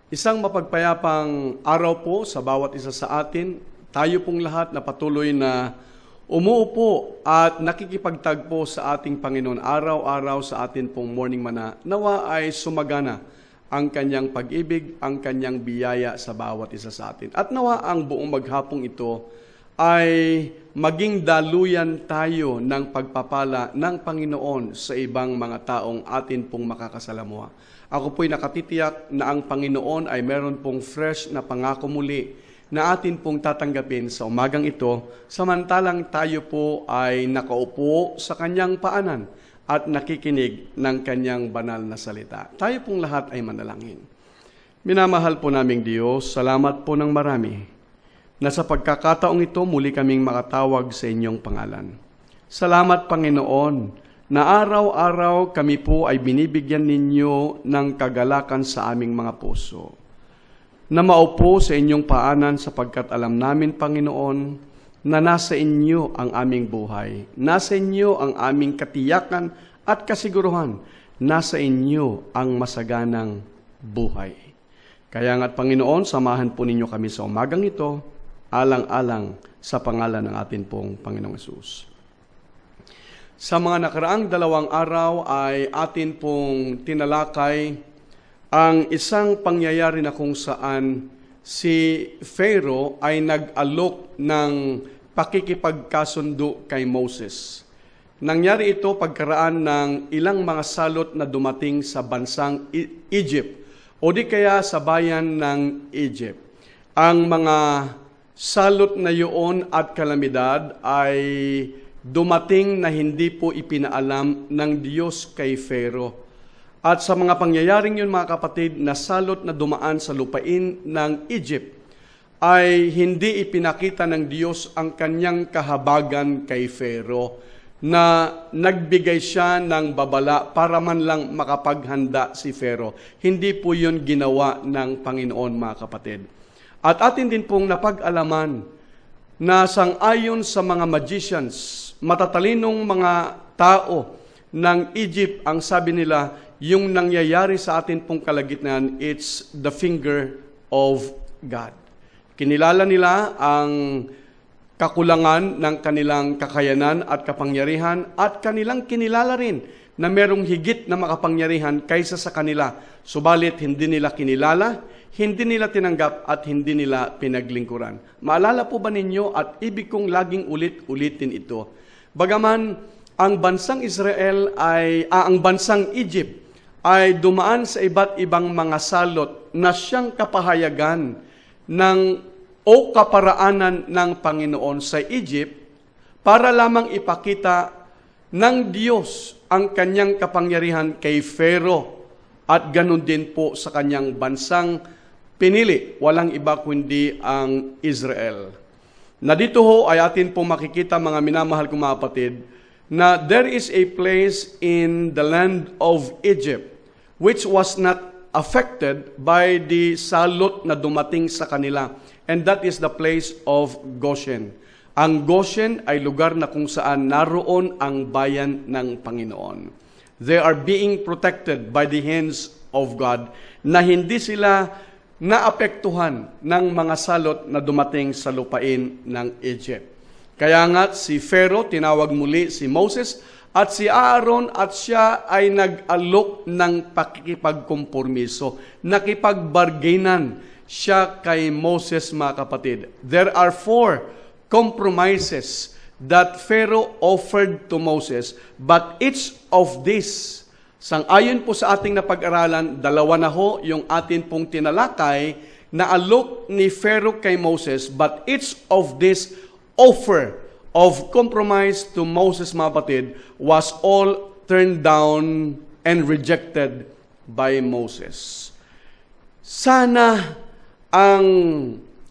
Isang mapagpayapang araw po sa bawat isa sa atin. Tayo pong lahat na patuloy na umuupo at nakikipagtagpo sa ating Panginoon araw-araw sa atin pong morning mana. Nawa ay sumagana ang kanyang pag-ibig, ang kanyang biyaya sa bawat isa sa atin. At nawa ang buong maghapong ito ay maging daluyan tayo ng pagpapala ng Panginoon sa ibang mga taong atin pong makakasalamuha. Ako po'y nakatitiyak na ang Panginoon ay meron pong fresh na pangako muli na atin pong tatanggapin sa umagang ito, samantalang tayo po ay nakaupo sa kanyang paanan at nakikinig ng kanyang banal na salita. Tayo pong lahat ay manalangin. Minamahal po naming Diyos, salamat po ng marami na sa pagkakataong ito muli kaming makatawag sa inyong pangalan. Salamat Panginoon na araw-araw kami po ay binibigyan ninyo ng kagalakan sa aming mga puso. Na maupo sa inyong paanan sapagkat alam namin, Panginoon, na nasa inyo ang aming buhay. Nasa inyo ang aming katiyakan at kasiguruhan. Nasa inyo ang masaganang buhay. Kaya nga't Panginoon, samahan po ninyo kami sa umagang ito, alang-alang sa pangalan ng atin pong Panginoong Hesus. Sa mga nakaraang 2 araw ay atin pong tinalakay ang isang pangyayari na kung saan si Pharaoh ay nag-alok ng pakikipagkasundo kay Moses. Nangyari ito pagkaraan ng ilang mga salot na dumating sa bansang Egypt o di kaya sa bayan ng Egypt. Ang mga salot na iyon at kalamidad ay dumating na hindi po ipinaalam ng Diyos kay Pharaoh. At sa mga pangyayaring yun, mga kapatid, na salot na dumaan sa lupain ng Egypt, ay hindi ipinakita ng Diyos ang kanyang kahabagan kay Pharaoh, na nagbigay siya ng babala para man lang makapaghanda si Pharaoh. Hindi po yun ginawa ng Panginoon, mga kapatid. At atin din pong napag-alaman na sang-ayon sa mga magicians, matatalinong mga tao ng Egypt, ang sabi nila, yung nangyayari sa atin pong kalagitnaan, it's the finger of God. Kinilala nila ang kakulangan ng kanilang kakayanan at kapangyarihan at kanilang kinilala rin na merong higit na makapangyarihan kaysa sa kanila. Subalit hindi nila kinilala, hindi nila tinanggap at hindi nila pinaglingkuran. Maalala po ba ninyo at ibig kong laging ulit-ulitin ito? Bagaman ang bansang ang bansang Egypt ay dumaan sa iba't ibang mga salot na siyang kapahayagan o kaparaanan ng Panginoon sa Egypt para lamang ipakita ng Diyos ang kanyang kapangyarihan kay Pharaoh at ganun din po sa kanyang bansang pinili, walang iba kundi ang Israel. Na dito ho ay atin pong makikita, mga minamahal kong mga kapatid, na there is a place in the land of Egypt which was not affected by the salot na dumating sa kanila. And that is the place of Goshen. Ang Goshen ay lugar na kung saan naroon ang bayan ng Panginoon. They are being protected by the hands of God na hindi sila naapektuhan ng mga salot na dumating sa lupain ng Egypt. Kaya nga si Pharaoh tinawag muli si Moses at si Aaron at siya ay nag-alok ng pakikipagkompormiso. Nakipagbargainan siya kay Moses, mga kapatid. There are 4 compromises that Pharaoh offered to Moses, but each of these, sang-ayon po sa ating napag-aralan, 2 na ho yung atin pong tinalakay na alok ni Pharaoh kay Moses, but each of this offer of compromise to Moses, mga kapatid, was all turned down and rejected by Moses. Sana ang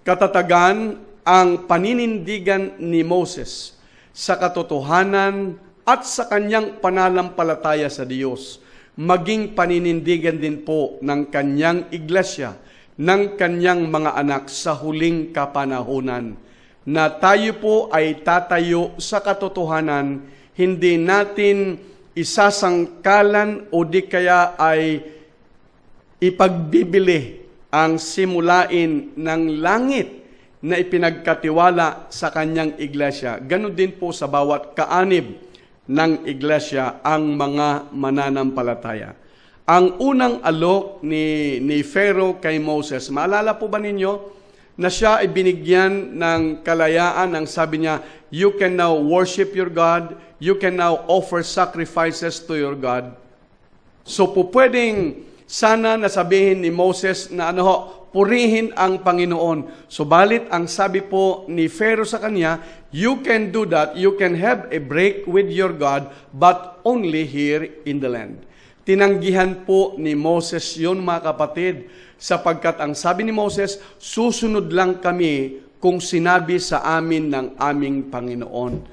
katatagan, ang paninindigan ni Moses sa katotohanan at sa kanyang pananampalataya sa Diyos, maging paninindigan din po ng kanyang iglesia, ng kanyang mga anak sa huling kapanahunan, na tayo po ay tatayo sa katotohanan, hindi natin isasangkalan o di kaya ay ipagbibili ang simulain ng langit na ipinagkatiwala sa kanyang iglesia. Ganon din po sa bawat kaanib ng iglesia ang mga mananampalataya. Ang unang alok ni Pharaoh kay Moses, maalala po ba ninyo na siya ay binigyan ng kalayaan? Ang sabi niya, you can now worship your God, you can now offer sacrifices to your God. So po pwedeng sana nasabihin ni Moses na purihin ang Panginoon. Subalit ang sabi po ni Pharaoh sa kanya, you can do that, you can have a break with your God, but only here in the land. Tinanggihan po ni Moses yun, mga kapatid, sapagkat ang sabi ni Moses, susunod lang kami kung sinabi sa amin ng aming Panginoon.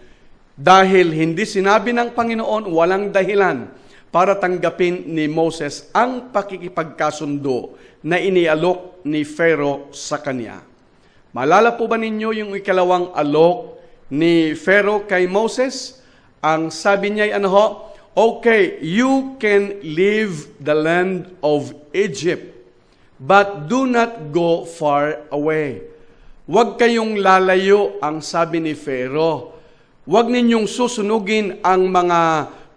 Dahil hindi sinabi ng Panginoon, walang dahilan para tanggapin ni Moses ang pakikipagkasundo na inialok ni Pharaoh sa kanya. Maalala po ba ninyo yung ikalawang alok ni Pharaoh kay Moses? Ang sabi niya ay okay, you can leave the land of Egypt, but do not go far away. Huwag kayong lalayo, ang sabi ni Pharaoh. Huwag ninyong susunugin ang mga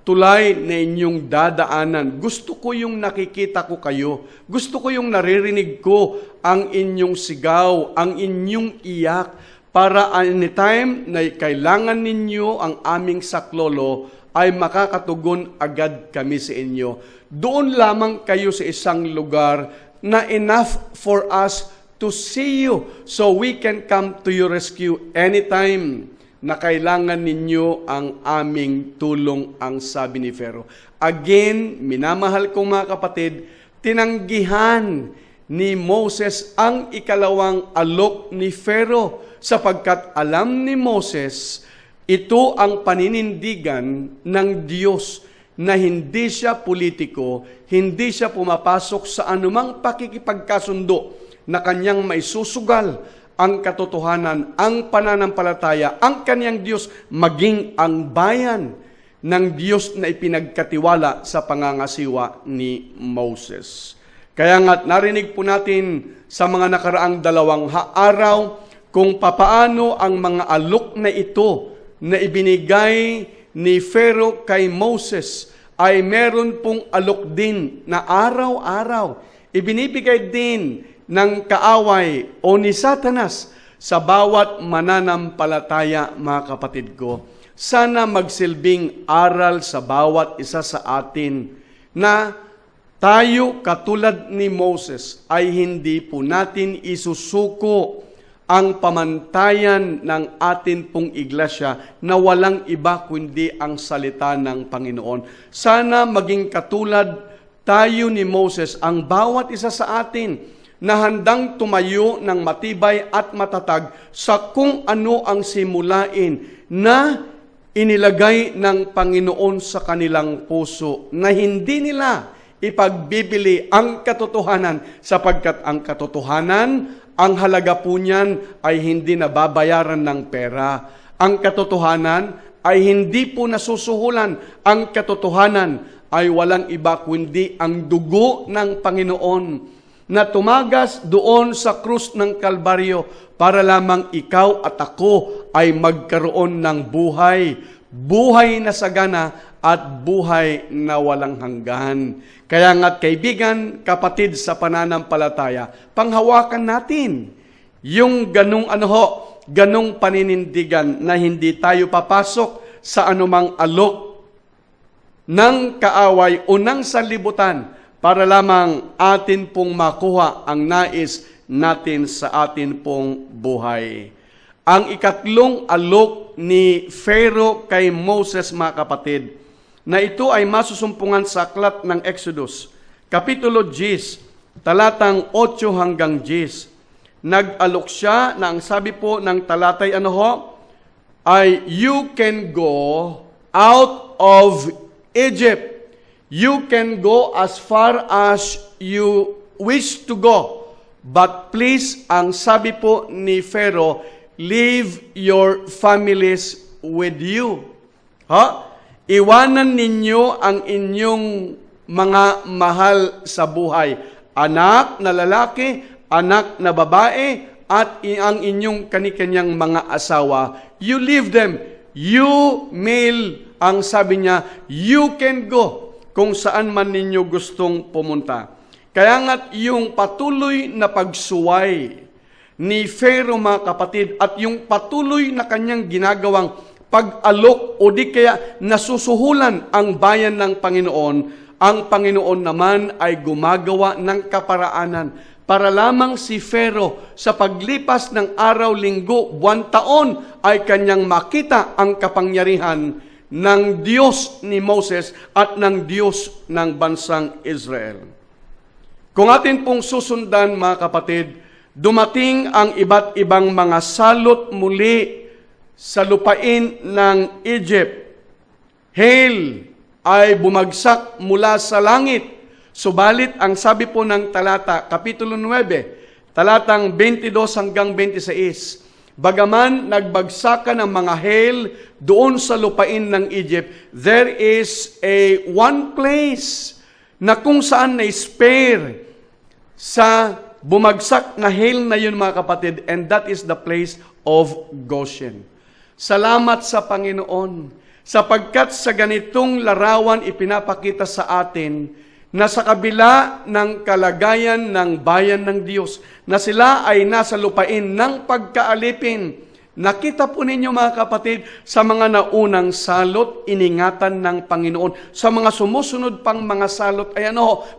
tulay na inyong dadaanan. Gusto ko yung nakikita ko kayo. Gusto ko yung naririnig ko ang inyong sigaw, ang inyong iyak, para anytime na kailangan ninyo ang aming saklolo, ay makakatugon agad kami sa inyo. Doon lamang kayo sa isang lugar na enough for us to see you so we can come to your rescue anytime na kailangan ninyo ang aming tulong, ang sabi ni Pharaoh. Again, minamahal kong mga kapatid, tinanggihan ni Moses ang ikalawang alok ni Pharaoh sapagkat alam ni Moses ito ang paninindigan ng Diyos na hindi siya politiko, hindi siya pumapasok sa anumang pakikipagkasundo na kanyang maisusugal ang katotohanan, ang pananampalataya, ang kanyang Diyos, maging ang bayan ng Diyos na ipinagkatiwala sa pangangasiwa ni Moses. Kaya nga narinig po natin sa mga nakaraang 2 araw kung papaano ang mga alok na ito na ibinigay ni Pharaoh kay Moses ay meron pong alok din na araw-araw ibinibigay din ng kaaway o ni Satanas sa bawat mananampalataya, mga kapatid ko. Sana magsilbing aral sa bawat isa sa atin na tayo katulad ni Moses ay hindi po natin isusuko ang pamantayan ng atin pong iglesia na walang iba kundi ang salita ng Panginoon. Sana maging katulad tayo ni Moses, ang bawat isa sa atin na handang tumayo ng matibay at matatag sa kung ano ang simulain na inilagay ng Panginoon sa kanilang puso, na hindi nila ipagbibili ang katotohanan sapagkat ang katotohanan, ang halaga po niyan ay hindi nababayaran ng pera. Ang katotohanan ay hindi po nasusuhulan. Ang katotohanan ay walang iba kundi ang dugo ng Panginoon na tumagas doon sa krus ng Kalbaryo para lamang ikaw at ako ay magkaroon ng buhay. Buhay na sagana at buhay na walang hanggan. Kaya nga't kaibigan, kapatid sa pananampalataya, panghawakan natin yung ganong paninindigan na hindi tayo papasok sa anumang alok ng kaaway o ng sanlibutan para lamang atin pong makuha ang nais natin sa atin pong buhay. Ang ikatlong alok ni Pharaoh kay Moses, mga kapatid, na ito ay masusumpungan sa aklat ng Exodus, Kapitulo 10, talatang 8 hanggang 10. Nag-alok siya na ang sabi po ng talatay ay, you can go out of Egypt. You can go as far as you wish to go. But please, ang sabi po ni Pharaoh, leave your families with you. Iwanan ninyo ang inyong mga mahal sa buhay. Anak na lalaki, anak na babae, at ang inyong kanikanyang mga asawa, you leave them. You, male, ang sabi niya, you can go kung saan man ninyo gustong pumunta. Kaya nga't yung patuloy na pagsuway ni Pharaoh, mga kapatid, at yung patuloy na kanyang ginagawang pag-alok o di kaya nasusuhulan ang bayan ng Panginoon, ang Panginoon naman ay gumagawa ng kaparaanan para lamang si Pharaoh sa paglipas ng araw, linggo, buwan, taon ay kanyang makita ang kapangyarihan ng Diyos ni Moses at ng Diyos ng bansang Israel. Kung atin pong susundan, mga kapatid, dumating ang iba't ibang mga salot muli sa lupain ng Egypt. Hail ay bumagsak mula sa langit. Subalit, ang sabi po ng talata, Kapitulo 9, talatang 22 hanggang 26, bagaman nagbagsakan ng mga hail doon sa lupain ng Egypt, there is one place na kung saan na-spare sa bumagsak na hail na yun, mga kapatid, and that is the place of Goshen. Salamat sa Panginoon, sapagkat sa ganitong larawan ipinapakita sa atin na sa kabila ng kalagayan ng bayan ng Diyos, na sila ay nasa lupain ng pagkaalipin. Nakita po ninyo, mga kapatid, sa mga naunang salot, iningatan ng Panginoon. Sa mga sumusunod pang mga salot, ay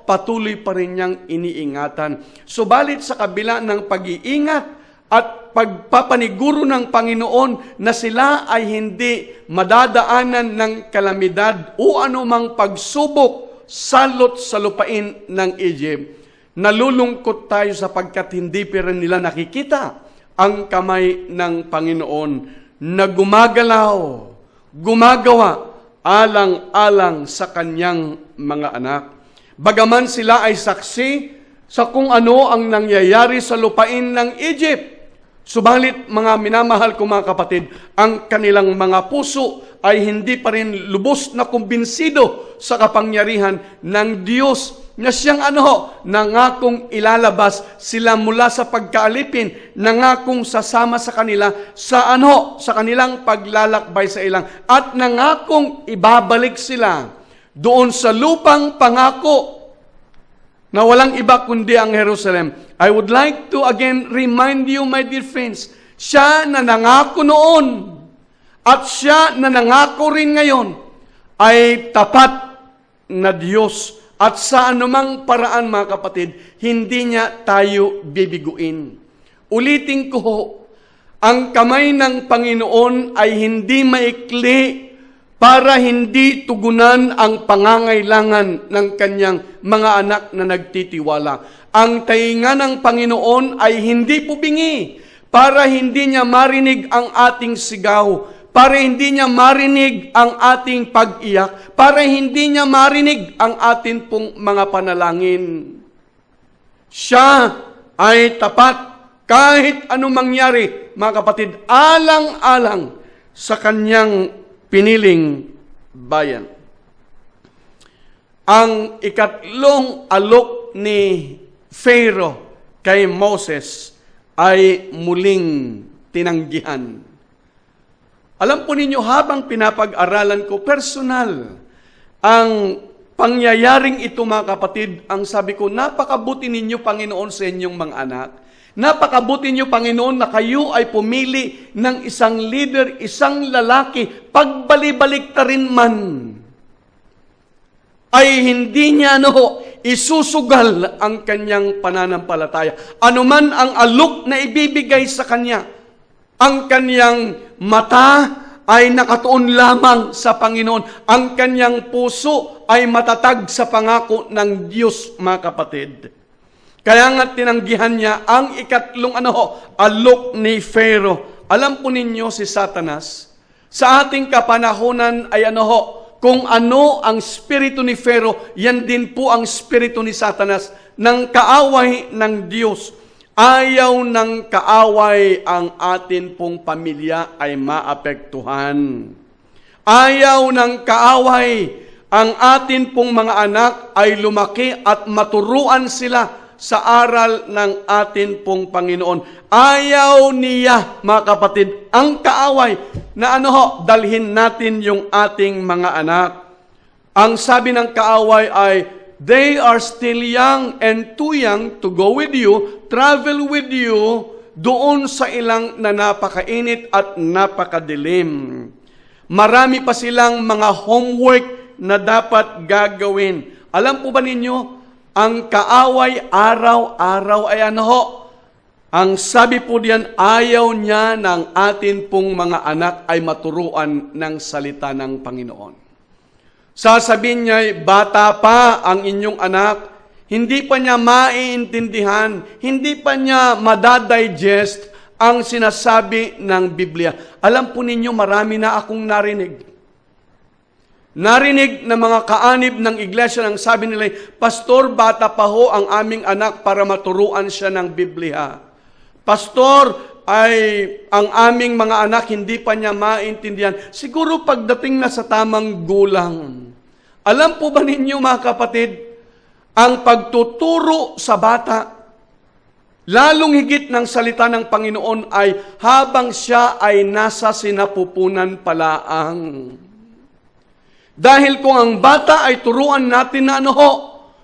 patuloy pa rin niyang iniingatan. Subalit sa kabila ng pag-iingat at pagpapaniguro ng Panginoon na sila ay hindi madadaanan ng kalamidad o anumang pagsubok, salot sa lupain ng Egypt, nalulungkot tayo sapagkat hindi pa rin nila nakikita ang kamay ng Panginoon na gumagawa, alang-alang sa kanyang mga anak. Bagaman sila ay saksi sa kung ano ang nangyayari sa lupain ng Egypt, subalit mga minamahal ko, mga kapatid, ang kanilang mga puso ay hindi pa rin lubos na kumbinsido sa kapangyarihan ng Diyos na siyang nangakong ilalabas sila mula sa pagkaalipin, nangakong sasama sa kanila sa sa kanilang paglalakbay sa ilang, at nangakong ibabalik sila doon sa lupang pangako na walang iba kundi ang Jerusalem. I would like to again remind you, my dear friends, siya na nangako noon at siya na nangako rin ngayon ay tapat na Diyos. At sa anumang paraan, mga kapatid, hindi niya tayo bibiguin. Ulitin ko, ang kamay ng Panginoon ay hindi maikli para hindi tugunan ang pangangailangan ng kanyang mga anak na nagtitiwala. Ang tainga ng Panginoon ay hindi pubingi para hindi niya marinig ang ating sigaw, para hindi niya marinig ang ating pag-iyak, para hindi niya marinig ang atin pong mga panalangin. Siya ay tapat kahit anong mangyari, mga kapatid, alang-alang sa kanyang piniling bayan. Ang ikatlong alok ni Pharaoh kay Moses ay muling tinanggihan. Alam po ninyo, habang pinapag-aralan ko personal ang pangyayaring ito, mga kapatid, ang sabi ko, napakabuti ninyo, Panginoon, sa inyong mga anak. Napakabuti ninyo, Panginoon, na kayo ay pumili ng isang leader, isang lalaki, pagbali-balik ta rin man, ay hindi niya isusugal ang kanyang pananampalataya. Ano man ang alok na ibibigay sa kanya, ang kanyang mata ay nakatuon lamang sa Panginoon. Ang kanyang puso ay matatag sa pangako ng Diyos, mga kapatid. Kaya nga tinanggihan niya ang ikatlong alok ni Pharaoh. Alam po ninyo si Satanas, sa ating kapanahonan ay kung ano ang spirito ni Pharaoh, yan din po ang spirito ni Satanas, ng kaaway ng Diyos. Ayaw ng kaaway ang atin pong pamilya ay maapektuhan. Ayaw ng kaaway ang atin pong mga anak ay lumaki at maturuan sila sa aral ng atin pong Panginoon. Ayaw niya, mga kapatid, ang kaaway na dalhin natin yung ating mga anak. Ang sabi ng kaaway ay, they are still young and too young to go with you, travel with you, doon sa ilang na napakainit at napakadilim. Marami pa silang mga homework na dapat gagawin. Alam po ba ninyo, ang kaaway araw-araw ay ang sabi po diyan, ayaw niya ng atin pong mga anak ay maturuan ng salita ng Panginoon. Sasabihin niya, bata pa ang inyong anak, hindi pa niya maiintindihan, hindi pa niya madadigest ang sinasabi ng Biblia. Alam po ninyo, marami na akong narinig. Narinig na mga kaanib ng iglesia nang sabi nila, Pastor, bata pa ho ang aming anak para maturuan siya ng Biblia. Pastor, ay ang aming mga anak hindi pa niya maintindihan. Siguro pagdating na sa tamang gulang. Alam po ba ninyo mga kapatid, ang pagtuturo sa bata, lalong higit ng salita ng Panginoon ay habang siya ay nasa sinapupunan palaang. Dahil kung ang bata ay turuan natin na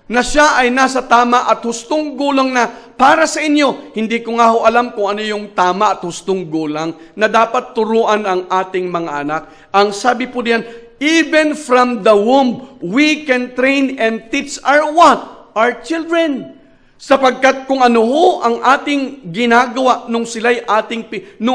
na siya ay nasa tama at hustong gulang na para sa inyo, hindi ko nga alam kung ano yung tama at hustong gulang na dapat turuan ang ating mga anak. Ang sabi po diyan, even from the womb, we can train and teach our what? Our children. Sapagkat kung ano ho ang ating ginagawa nung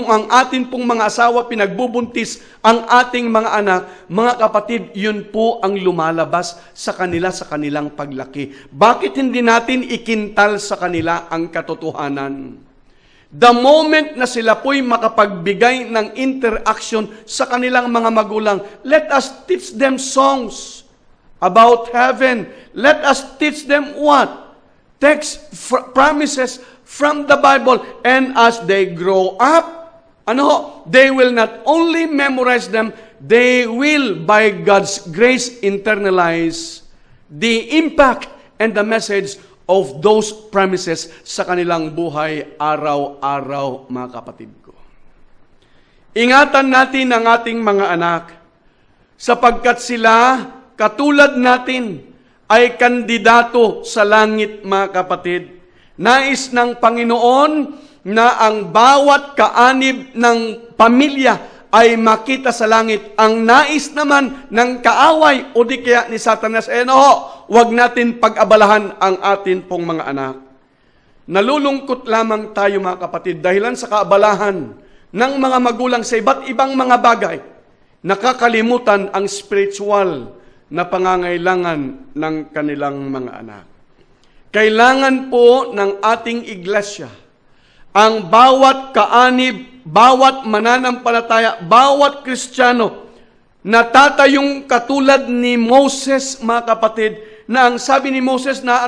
ang ating pong mga asawa pinagbubuntis ang ating mga anak, mga kapatid, yun po ang lumalabas sa kanilang paglaki. Bakit hindi natin ikintal sa kanila ang katotohanan? The moment na sila po'y makapagbigay ng interaction sa kanilang mga magulang, let us teach them songs about heaven. Let us teach them what? Promises from the Bible, and as they grow up, they will not only memorize them, they will, by God's grace, internalize the impact and the message of those promises sa kanilang buhay araw-araw, mga kapatid ko. Ingatan natin ang ating mga anak, sapagkat sila, katulad natin, ay kandidato sa langit, mga kapatid. Nais ng Panginoon na ang bawat kaanib ng pamilya ay makita sa langit. Ang nais naman ng kaaway o di kaya ni Satanas, wag natin pag-abalahan ang atin pong mga anak. Nalulungkot lamang tayo, mga kapatid, dahilan sa kaabalahan ng mga magulang sa iba't ibang mga bagay, nakakalimutan ang spiritual na pangangailangan ng kanilang mga anak. Kailangan po ng ating iglesia, ang bawat kaanib, bawat mananampalataya, bawat Kristiyano, na tatayong katulad ni Moses, mga kapatid, na ang sabi ni Moses na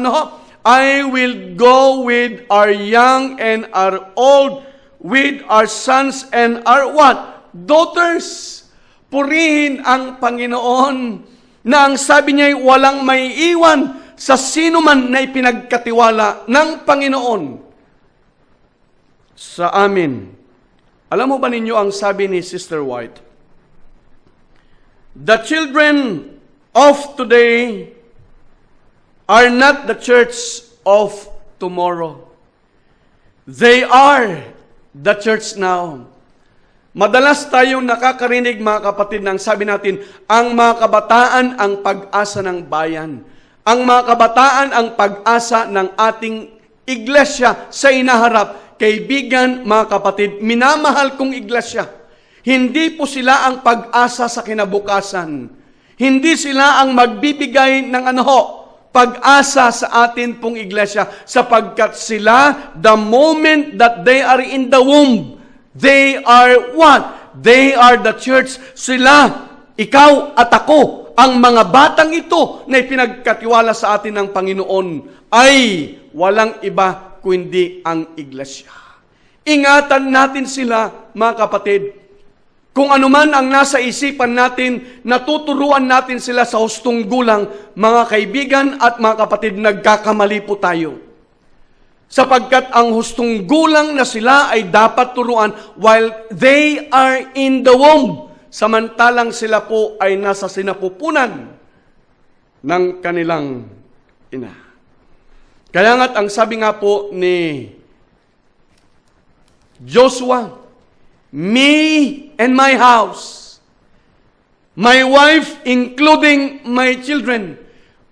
I will go with our young and our old, with our sons and our what? Daughters. Purihin ang Panginoon, na ang sabi niya ay walang may iwan sa sino man na ipinagkatiwala ng Panginoon sa amin. Alam mo ba ninyo ang sabi ni Sister White? The children of today are not the church of tomorrow. They are the church now. Madalas tayong nakakarinig, mga kapatid, ng sabi natin, ang mga kabataan ang pag-asa ng bayan. Ang mga kabataan ang pag-asa ng ating iglesia sa inaharap. Kaibigan, mga kapatid, minamahal kong iglesia. Hindi po sila ang pag-asa sa kinabukasan. Hindi sila ang magbibigay ng pag-asa sa atin pong iglesia, sapagkat sila, the moment that they are in the womb, they are what? They are the church. Sila, ikaw at ako, ang mga batang ito na ipinagkatiwala sa atin ng Panginoon ay walang iba kundi ang iglesia. Ingatan natin sila, mga kapatid. Kung anuman ang nasa isipan natin, natuturuan natin sila sa hustong gulang, mga kaibigan at mga kapatid, nagkakamali po tayo. sapagkat ang hustong gulang na sila ay dapat turuan while they are in the womb, samantalang sila po ay nasa sinapupunan ng kanilang ina. Kaya nga't ang sabi nga po ni Joshua, me and my house, my wife, including my children,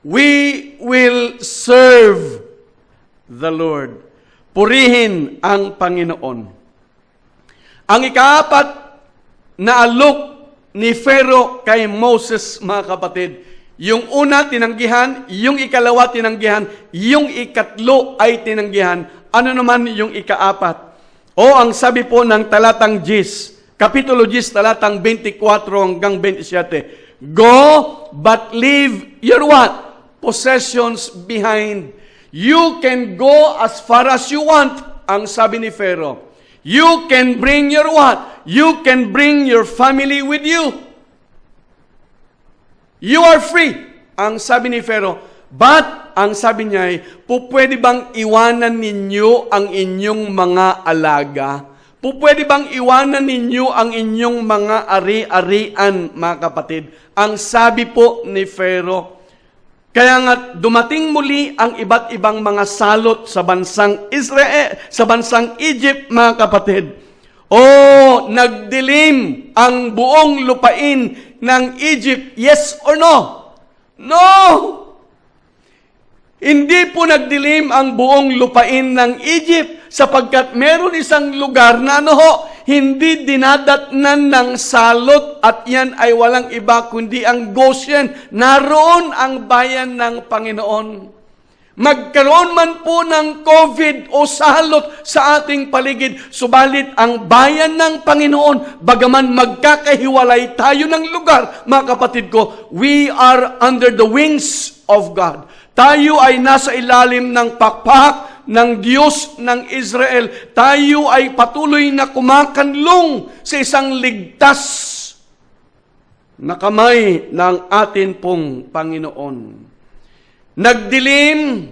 we will serve the Lord. Purihin ang Panginoon. Ang ikaapat na alok ni Pharaoh kay Moses, mga kapatid, yung una tinanggihan, yung ikalawa tinanggihan, yung ikatlo ay tinanggihan. Ano naman yung ikaapat? O ang sabi po ng talatang 10, Kapitulo 10, talatang 24 hanggang 27, go, but leave your what? Possessions behind. You can go as far as you want, ang sabi ni Pharaoh. You can bring your what? You can bring your family with you. You are free, ang sabi ni Pharaoh. But, ang sabi niya ay, pwede bang iwanan ninyo ang inyong mga alaga? Pwede bang iwanan ninyo ang inyong mga ari-arian, mga kapatid? Ang sabi po ni Pharaoh. Kaya nga, dumating muli ang iba't ibang mga salot sa bansang Israel, sa bansang Egypt, mga kapatid. Nagdilim ang buong lupain ng Egypt, yes or no? No! Hindi po nagdilim ang buong lupain ng Egypt sapagkat meron isang lugar na hindi dinadatnan ng salot at yan ay walang iba kundi ang Goshen. Naroon ang bayan ng Panginoon. Magkaroon man po ng COVID o salot sa ating paligid, subalit ang bayan ng Panginoon, bagaman magkakahiwalay tayo ng lugar, mga kapatid ko, we are under the wings of God. Tayo ay nasa ilalim ng pakpak ng Diyos ng Israel. Tayo ay patuloy na kumakanlong sa isang ligtas na kamay ng atin pong Panginoon. Nagdilim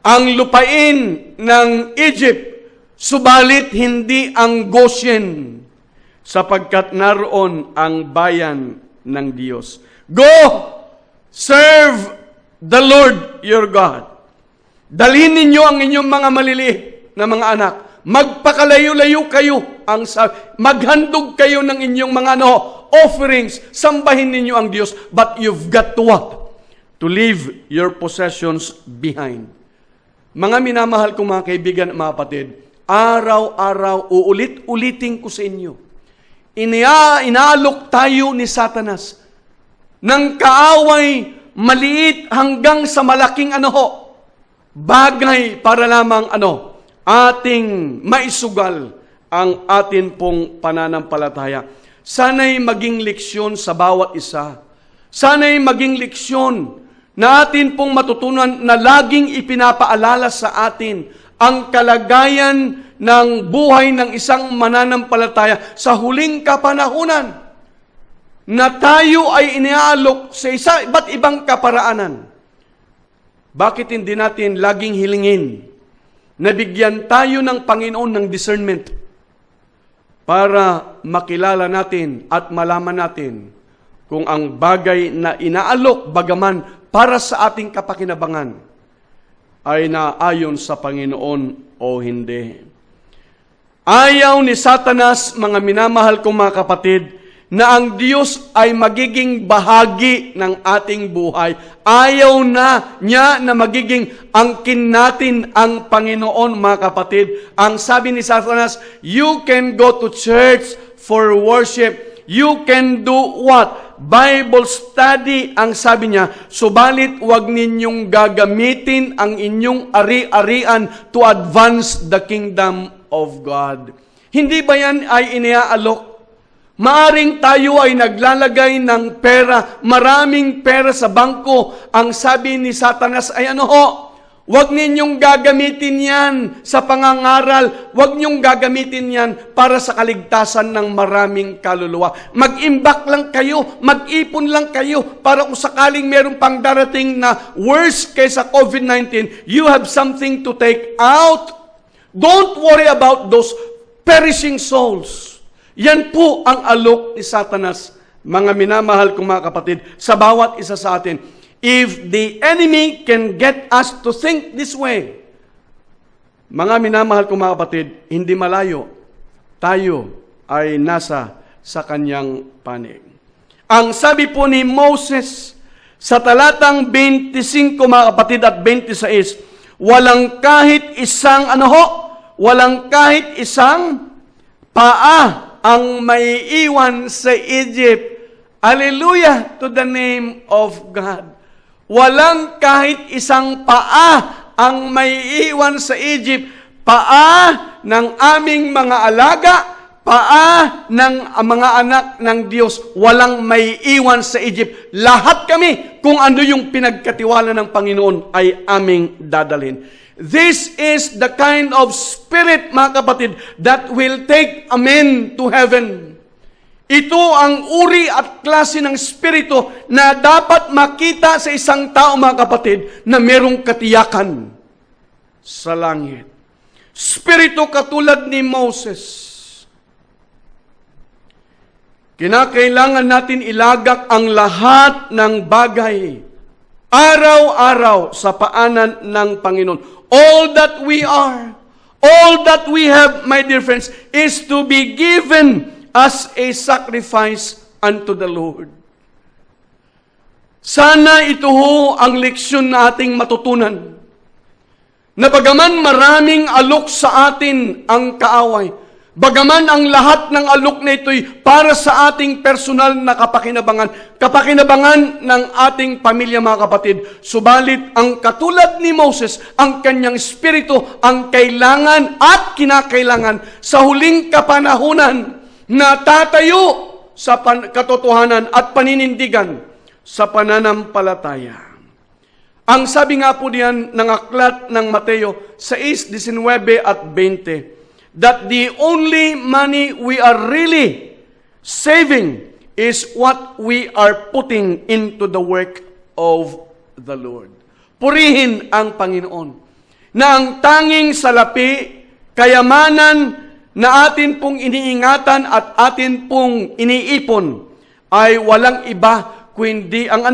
ang lupain ng Egypt, subalit hindi ang Goshen, sapagkat naroon ang bayan ng Diyos. Go, serve the Lord your God. Dalhin ninyo ang inyong mga maliliit na mga anak. Magpakalayo-layo kayo. Maghandog kayo ng inyong mga offerings. Sambahin ninyo ang Diyos. But you've got to what? To leave your possessions behind. Mga minamahal kong mga kaibigan at mga kapatid, araw-araw uulit-ulitin ko sa inyo. Inaalok tayo ni Satanas ng kaaway maliit hanggang sa malaking bagay para lamang ating maisugal ang atin pong pananampalataya. Sana'y maging leksyon sa bawat isa. Sana'y maging leksyon na atin pong matutunan na laging ipinapaalala sa atin ang kalagayan ng buhay ng isang mananampalataya sa huling kapanahunan na tayo ay iniaalok sa iba't ibang kaparaanan. Bakit hindi natin laging hilingin na bigyan tayo ng Panginoon ng discernment para makilala natin at malaman natin kung ang bagay na inaalok bagaman para sa ating kapakinabangan ay naayon sa Panginoon o hindi. Ayaw ni Satanas, mga minamahal kong mga kapatid, na ang Diyos ay magiging bahagi ng ating buhay. Ayaw na niya na magiging angkin natin ang Panginoon, mga kapatid. Ang sabi ni Satanas, you can go to church for worship. You can do what? Bible study, ang sabi niya, subalit wag ninyong gagamitin ang inyong ari-arian to advance the kingdom of God. Hindi ba yan ay iniaalok? Maaring tayo ay naglalagay ng pera, maraming pera sa bangko. Ang sabi ni Satanas ay Huwag ninyong gagamitin yan sa pangangaral. Huwag ninyong gagamitin yan para sa kaligtasan ng maraming kaluluwa. Mag-imbak lang kayo, mag-ipon lang kayo para kung sakaling meron pang darating na worse kaysa COVID-19, you have something to take out. Don't worry about those perishing souls. Yan po ang alok ni Satanas, mga minamahal kong mga kapatid, sa bawat isa sa atin. If the enemy can get us to think this way, mga minamahal kong mga kapatid, hindi malayo, tayo ay nasa sa kanyang panig. Ang sabi po ni Moses sa talatang 25 mga kapatid at 26, walang kahit isang walang kahit isang paa ang maiiwan sa Egypt. Hallelujah to the name of God. Walang kahit isang paa ang maiiwan sa Egypt. Paa ng aming mga alaga, paa ng mga anak ng Diyos. Walang maiiwan sa Egypt. Lahat kami, kung ano yung pinagkatiwala ng Panginoon, ay aming dadalhin. This is the kind of spirit, mga kapatid, that will take a man to heaven. Ito ang uri at klase ng spirito na dapat makita sa isang tao, mga kapatid, na merong katiyakan sa langit. Spirito katulad ni Moses. Kinakailangan natin ilagak ang lahat ng bagay araw-araw sa paanan ng Panginoon. All that we are, all that we have, my dear friends, is to be given as a sacrifice unto the Lord. Sana ito ho ang leksyon na ating matutunan. Na bagaman maraming alok sa atin ang kaaway, bagaman ang lahat ng alok na ito'y para sa ating personal na kapakinabangan ng ating pamilya, mga kapatid, subalit ang katulad ni Moses, ang kanyang espiritu, ang kailangan at kinakailangan sa huling kapanahunan na tatayo sa katotohanan at paninindigan sa pananampalataya. Ang sabi nga po diyan ng aklat ng Mateo 6:19 at 20, that the only money we are really saving is what we are putting into the work of the Lord. Purihin ang Panginoon na ang tanging salapi, kayamanan na atin pong iniingatan at atin pong iniipon ay walang iba kundi ang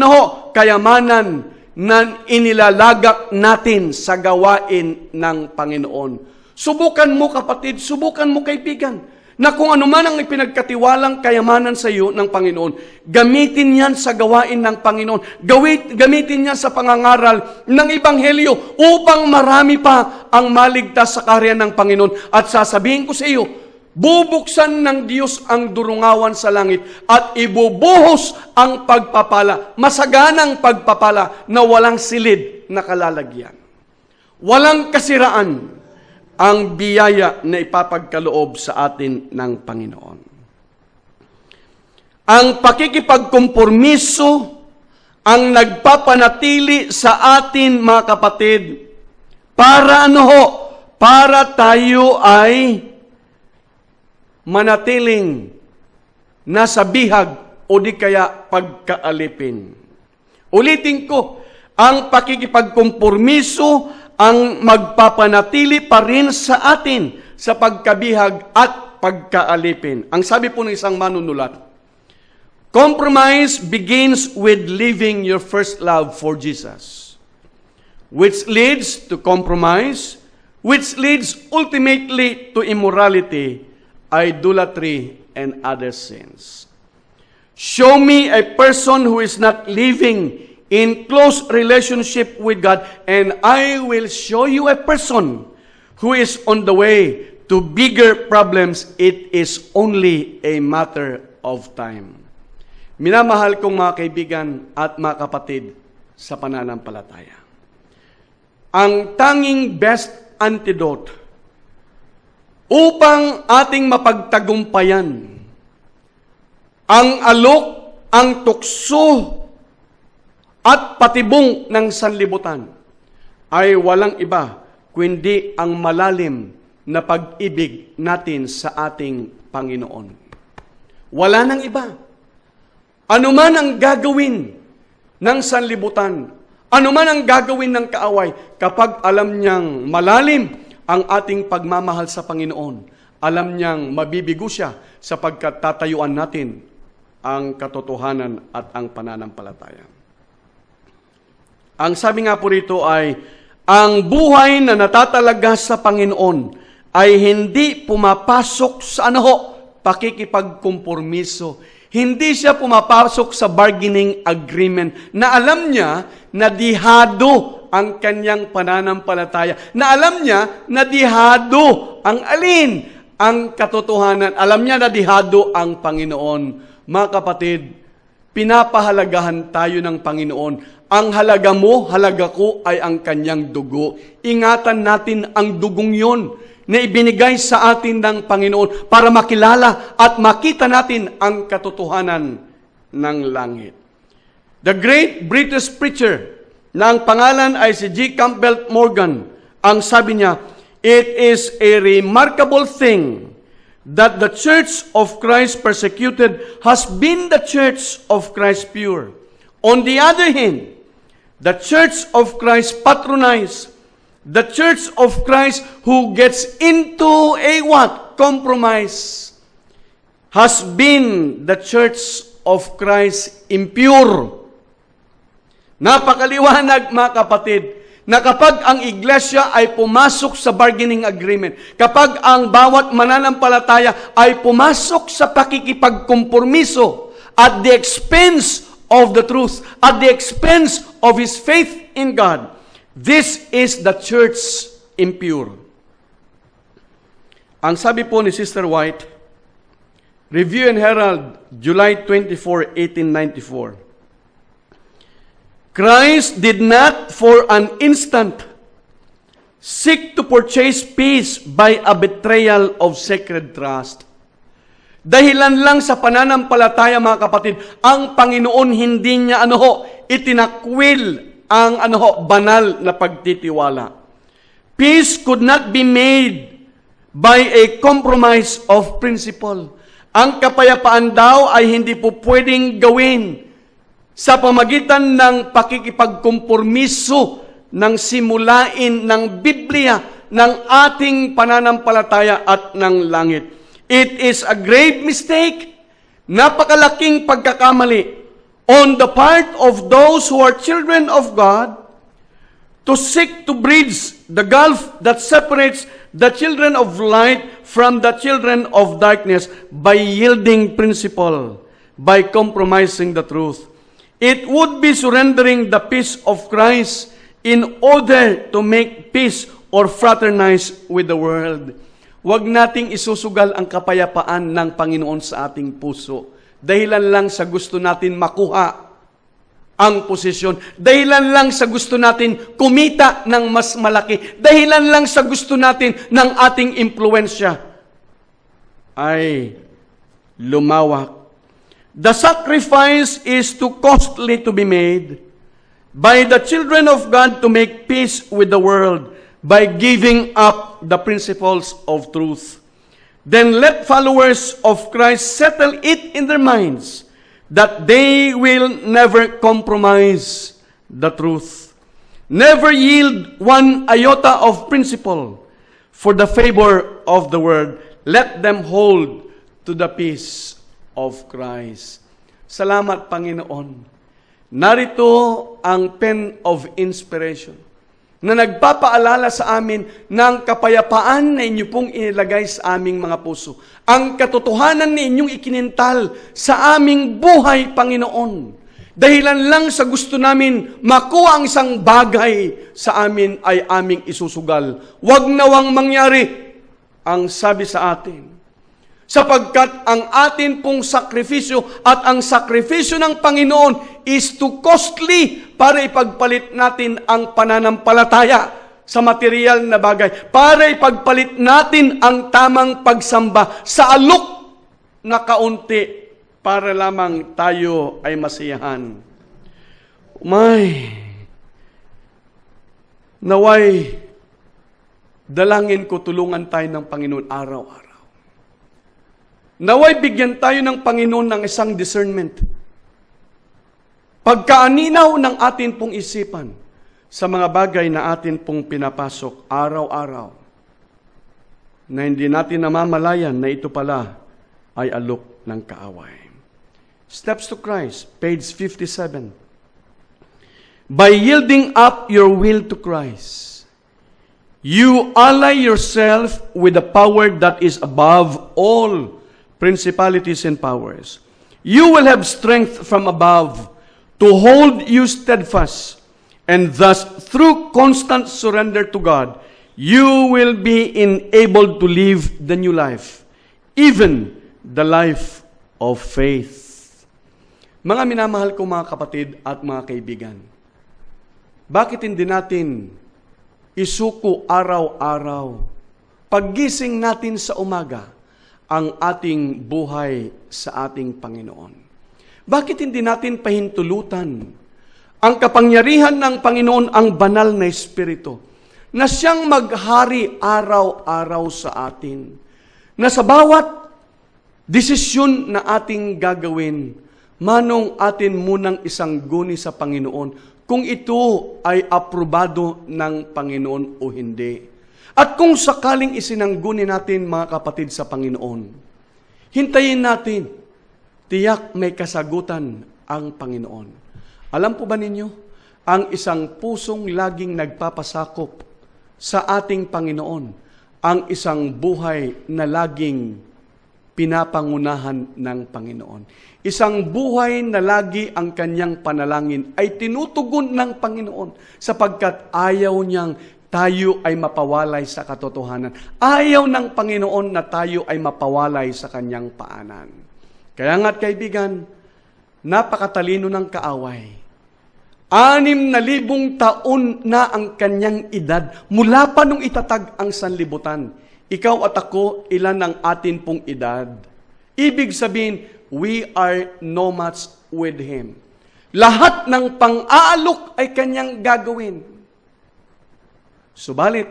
kayamanan na inilalagak natin sa gawain ng Panginoon. Subukan mo, kapatid, subukan mo, kaibigan, na kung ano man ang ipinagkatiwalang kayamanan sa iyo ng Panginoon, gamitin yan sa gawain ng Panginoon. Gamitin yan sa pangangaral ng Ebanghelyo upang marami pa ang maligtas sa kaharian ng Panginoon. At sasabihin ko sa iyo, bubuksan ng Diyos ang durungawan sa langit at ibubuhos ang pagpapala, masaganang pagpapala na walang silid na kalalagyan. Walang kasiraan ang biyaya na ipapagkaloob sa atin ng Panginoon. Ang pakikipagkompormiso ang nagpapanatili sa atin, mga kapatid, para para tayo ay manatiling nasa bihag o di kaya pagkaalipin. Ulitin ko, ang pakikipagkompormiso ang magpapanatili pa rin sa atin sa pagkabihag at pagkaalipin. Ang sabi po ng isang manunulat, compromise begins with leaving your first love for Jesus, which leads to compromise, which leads ultimately to immorality, idolatry, and other sins. Show me a person who is not living in close relationship with God, and I will show you a person who is on the way to bigger problems. It is only a matter of time. Minamahal kong mga kaibigan at mga kapatid sa pananampalataya, ang tanging best antidote upang ating mapagtagumpayan ang alok, ang tukso at patibong ng sanlibutan ay walang iba kundi ang malalim na pag-ibig natin sa ating Panginoon. Wala nang iba. Ano man ang gagawin ng sanlibutan, ano man ang gagawin ng kaaway, kapag alam niyang malalim ang ating pagmamahal sa Panginoon, alam niyang mabibigo siya sapagkat tatayuan natin ang katotohanan at ang pananampalataya. Ang sabi nga po rito ay, ang buhay na natatalaga sa Panginoon ay hindi pumapasok sa pakikipagkompormiso. Hindi siya pumapasok sa bargaining agreement na alam niya na dihado ang kanyang pananampalataya. Na alam niya na dihado ang alin? Ang katotohanan. Alam niya na dihado ang Panginoon. Mga kapatid, pinapahalagahan tayo ng Panginoon. Ang halaga mo, halaga ko ay ang kanyang dugo. Ingatan natin ang dugong yon na ibinigay sa atin ng Panginoon para makilala at makita natin ang katotohanan ng langit. The great British preacher na ang pangalan ay si G. Campbell Morgan, ang sabi niya, it is a remarkable thing that the Church of Christ persecuted has been the Church of Christ pure. On the other hand, the Church of Christ patronized, the Church of Christ who gets into a what? Compromise, has been the Church of Christ impure. Napakaliwanag, mga kapatid, na kapag ang iglesia ay pumasok sa bargaining agreement, kapag ang bawat mananampalataya ay pumasok sa pakikipagkompormiso at the expense of the truth, at the expense of his faith in God, this is the church impure. Ang sabi po ni Sister White, Review and Herald, July 24, 1894, Christ did not for an instant seek to purchase peace by a betrayal of sacred trust. Dahilan lang sa pananampalataya, mga kapatid, ang Panginoon hindi niya itinakwil ang banal na pagtitiwala. Peace could not be made by a compromise of principle. Ang kapayapaan daw ay hindi po pwedeng gawin sa pamagitan ng pakikipagkompormiso ng simulain ng Biblia, ng ating pananampalataya at ng langit. It is a grave mistake, napakalaking pagkakamali on the part of those who are children of God to seek to bridge the gulf that separates the children of light from the children of darkness by yielding principle, by compromising the truth. It would be surrendering the peace of Christ in order to make peace or fraternize with the world. Huwag nating isusugal ang kapayapaan ng Panginoon sa ating puso. Dahilan lang sa gusto natin makuha ang posisyon. Dahilan lang sa gusto natin kumita ng mas malaki. Dahilan lang sa gusto natin ng ating impluensya ay lumawak. The sacrifice is too costly to be made by the children of God to make peace with the world by giving up the principles of truth. Then let followers of Christ settle it in their minds that they will never compromise the truth, never yield one iota of principle for the favor of the world. Let them hold to the peace of Christ. Salamat, Panginoon. Narito ang pen of inspiration na nagpapaalala sa amin ng kapayapaan na inyo pong inilagay sa aming mga puso. Ang katotohanan na inyong ikinintal sa aming buhay, Panginoon. Dahilan lang sa gusto namin makuha ang isang bagay sa amin ay aming isusugal. Huwag nawang mangyari ang sabi sa atin. Sapagkat ang atin pong sakripisyo at ang sakripisyo ng Panginoon is too costly para ipagpalit natin ang pananampalataya sa material na bagay. Para ipagpalit natin ang tamang pagsamba sa alok na kaunti para lamang tayo ay masiyahan. Naway, dalangin ko tulungan tayo ng Panginoon araw-araw. Naway bigyan tayo ng Panginoon ng isang discernment. Pagkaaninaw ng atin pong isipan sa mga bagay na atin pong pinapasok araw-araw, na hindi natin namamalayan na ito pala ay alok ng kaaway. Steps to Christ, page 57. By yielding up your will to Christ, you ally yourself with the power that is above all principalities and powers. You will have strength from above to hold you steadfast, and thus, through constant surrender to God, you will be enabled to live the new life, even the life of faith. Mga minamahal kong mga kapatid at mga kaibigan, bakit hindi natin isuko araw-araw, paggising natin sa umaga, ang ating buhay sa ating Panginoon? Bakit hindi natin pahintulutan ang kapangyarihan ng Panginoon, ang banal na Espiritu, na siyang maghari araw-araw sa atin, na sa bawat desisyon na ating gagawin, manong atin munang isang guni sa Panginoon kung ito ay aprobado ng Panginoon o hindi. At kung sakaling isinangguni natin, mga kapatid, sa Panginoon, hintayin natin, tiyak may kasagutan ang Panginoon. Alam po ba ninyo, ang isang pusong laging nagpapasakop sa ating Panginoon, ang isang buhay na laging pinapangunahan ng Panginoon. Isang buhay na lagi ang kanyang panalangin ay tinutugon ng Panginoon sapagkat ayaw niyang tayo ay mapawalay sa katotohanan. Ayaw ng Panginoon na tayo ay mapawalay sa kanyang paanan. Kaya nga't kaibigan, napakatalino ng kaaway. 6,000 taon na ang kanyang edad mula pa nung itatag ang sanlibutan. Ikaw at ako, ilan ang atin pong edad? Ibig sabihin, we are no match with Him. Lahat ng pang-aalok ay kanyang gagawin. Subalit,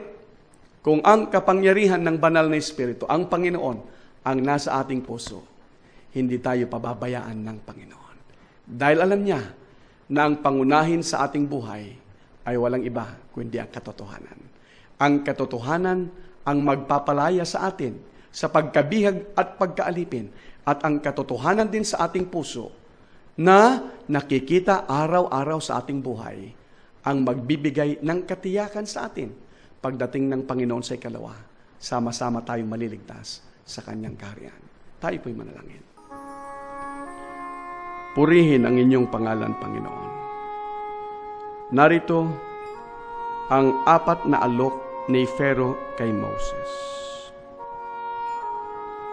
kung ang kapangyarihan ng banal na Espiritu, ang Panginoon, ang nasa ating puso, hindi tayo pababayaan ng Panginoon. Dahil alam niya na ang pangunahin sa ating buhay ay walang iba kundi ang katotohanan. Ang katotohanan ang magpapalaya sa atin sa pagkabihag at pagkaalipin, at ang katotohanan din sa ating puso na nakikita araw-araw sa ating buhay ang magbibigay ng katiyakan sa atin pagdating ng Panginoon sa ikalawa. Sama-sama tayong maliligtas sa kanyang kaharian. Tayo po'y manalangin. Purihin ang inyong pangalan, Panginoon. Narito ang 4 na alok ni Pharaoh kay Moses.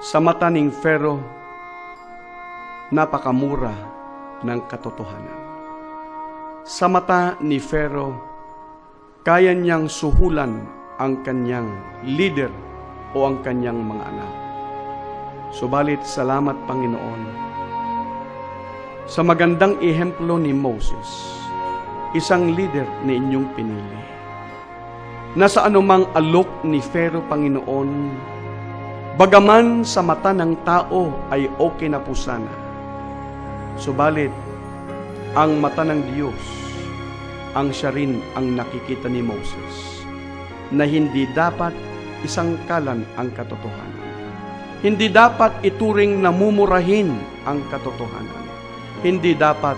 Sa mata ng Pharaoh, napakamura ng katotohanan. Sa mata ni Pharaoh, kaya niyang suhulan ang kanyang leader o ang kanyang mga anak. Subalit, salamat Panginoon, sa magandang ehemplo ni Moses, isang leader na inyong pinili. Nasa anumang alok ni Pharaoh, Panginoon, bagaman sa mata ng tao ay okay na po sana. Subalit, ang mata ng Diyos, ang siya rin ang nakikita ni Moses, na hindi dapat isangkalan ang katotohanan. Hindi dapat ituring na mumurahin ang katotohanan. Hindi dapat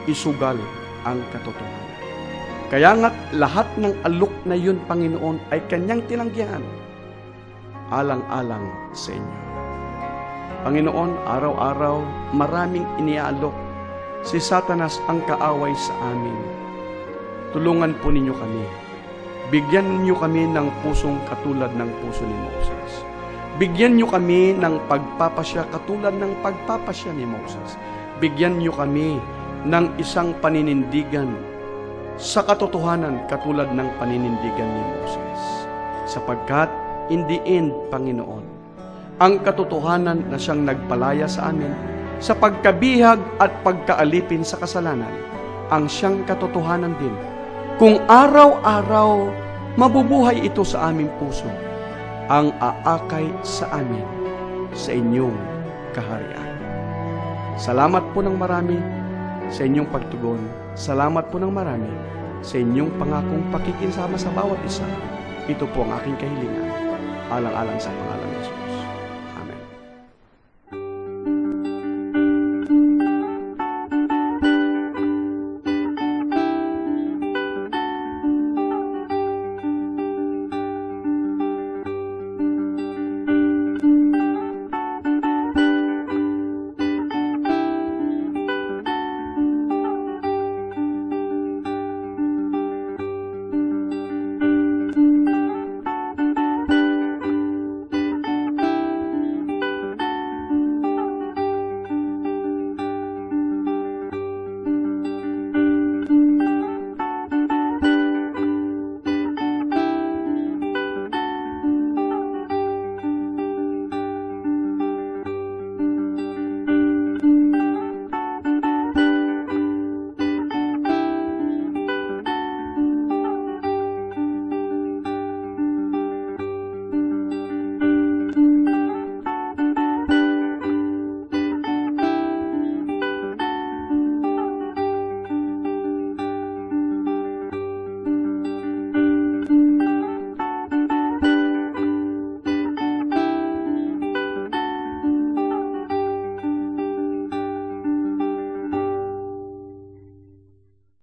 isugal ang katotohanan. Kaya nga't lahat ng alok na yun, Panginoon, ay kanyang tinanggihan, alang-alang sa inyo. Panginoon, araw-araw, maraming iniaalok si Satanas ang kaaway sa amin. Tulungan po ninyo kami. Bigyan niyo kami ng pusong katulad ng puso ni Moses. Bigyan niyo kami ng pagpapasya katulad ng pagpapasya ni Moses. Bigyan niyo kami ng isang paninindigan sa katotohanan katulad ng paninindigan ni Moses. Sapagkat in the end, Panginoon, ang katotohanan na siyang nagpalaya sa amin sa pagkabihag at pagkaalipin sa kasalanan, ang siyang katotohanan din kung araw-araw mabubuhay ito sa aming puso, ang aakay sa amin sa inyong kaharian. Salamat po ng marami sa inyong pagtugon. Salamat po ng marami sa inyong pangakong pakikinsama sa bawat isa. Ito po ang aking kahilingan, alang-alang sa pangalan ng Jesus.